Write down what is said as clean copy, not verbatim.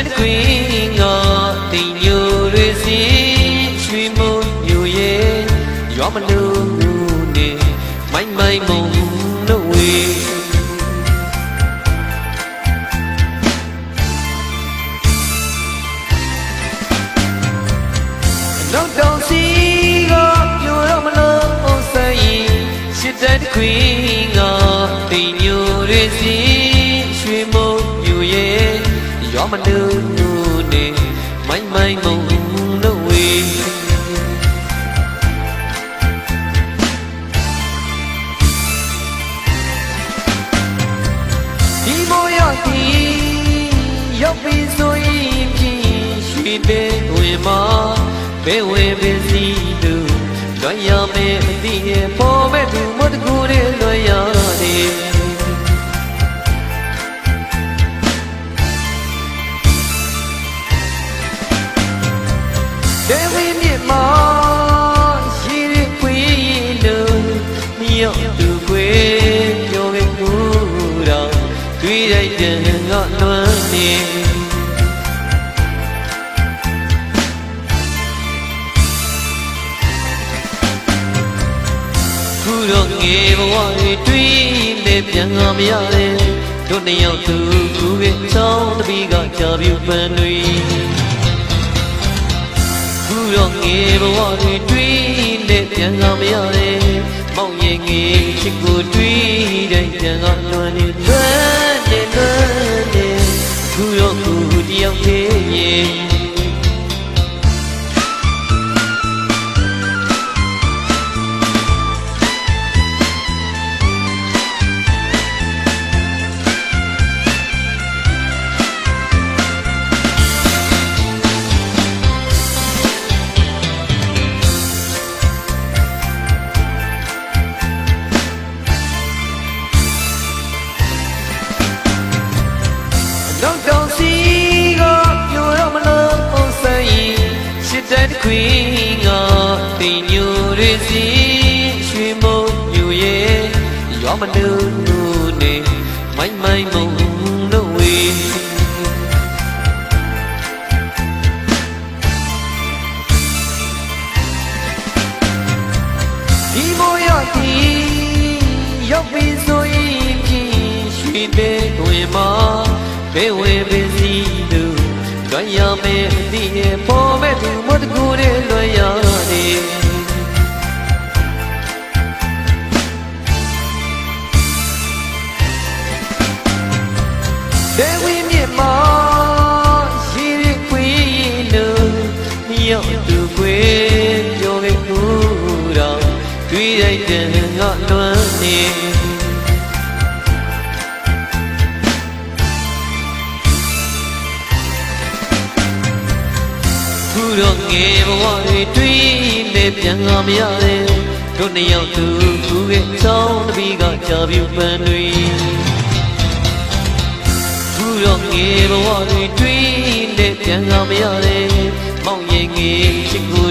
that queen of the new resi sweet moon you ye your manu ne my moon no way no don't see go you don't say she's that queen of the new resi sweet moon you ye your manu ne my moon no wayရောက်ပြီဆိုရင်ဖြင့်ရွှေပဲဝင်မှာဘဲဝင်ပဲစီသူလွှမ်းရမယ်အသည့်ရဲ့ပေါ်မဲ့သူမတကူတဲ့လွှမ်းရတယ်ဒေဝီမြစ်မှာရှိတဲ့ခွေးလို့မြောက်သူခွေးပြောခဲ့မှုတော့တွေ့လိုက်တဲ့ငါလွှမ်းနေခုတော့ငယ်ဘဝတွေတွေ့နေပြန်လာမရတယ်တို့နှစ်ယောက်သူကူရဲ့ချောင်းတစ်ပြီးကကြာပြူပန်းတွေခုတော့ငယ်ဘဝတွေတွေ့နေပြန်လာမရတယ်မောင်ရင်ငယ်ချစ်ကိုတွေ့တဲ့ပြန်ကလွှမ်းနေလွှမ်းနေခုတော့ခုတယောက်သေးရဲ့don't see go you don't know say she's that queen of the new resi she mo you ye your manu ne my mo no way di mo ya diရောက်ပြီဆိုရင်ဖြင့်ရွှေပဲဝင်မှာဘဲဝင်ပဲစီသူလွှမ်းရမယ်အသည့်ရဲ့ပေါ်မဲ့သူမတကူတဲ့လွှမ်းရတယ်ဒေဝီမြစ်မှာရှိတဲ့ခွေးလို့မြောက်သူခွေးပြောခဲ့မှုတော့တွေ့လိုက်တဲ့ငါလွှမ်းနေခုတော့ငယ်ဘဝတွေတွေ့နေပြန်လာမရတယ်တို့နှစ်ယောက်သူကူရဲ့ချောင်းတစ်ပြီးကကြာပြူပန်းတွေခုတော့ငယ်ဘဝတွေတွေ့နေပြန်လာမရတယ်မောင်ရင်ငယ်ချစ်ကို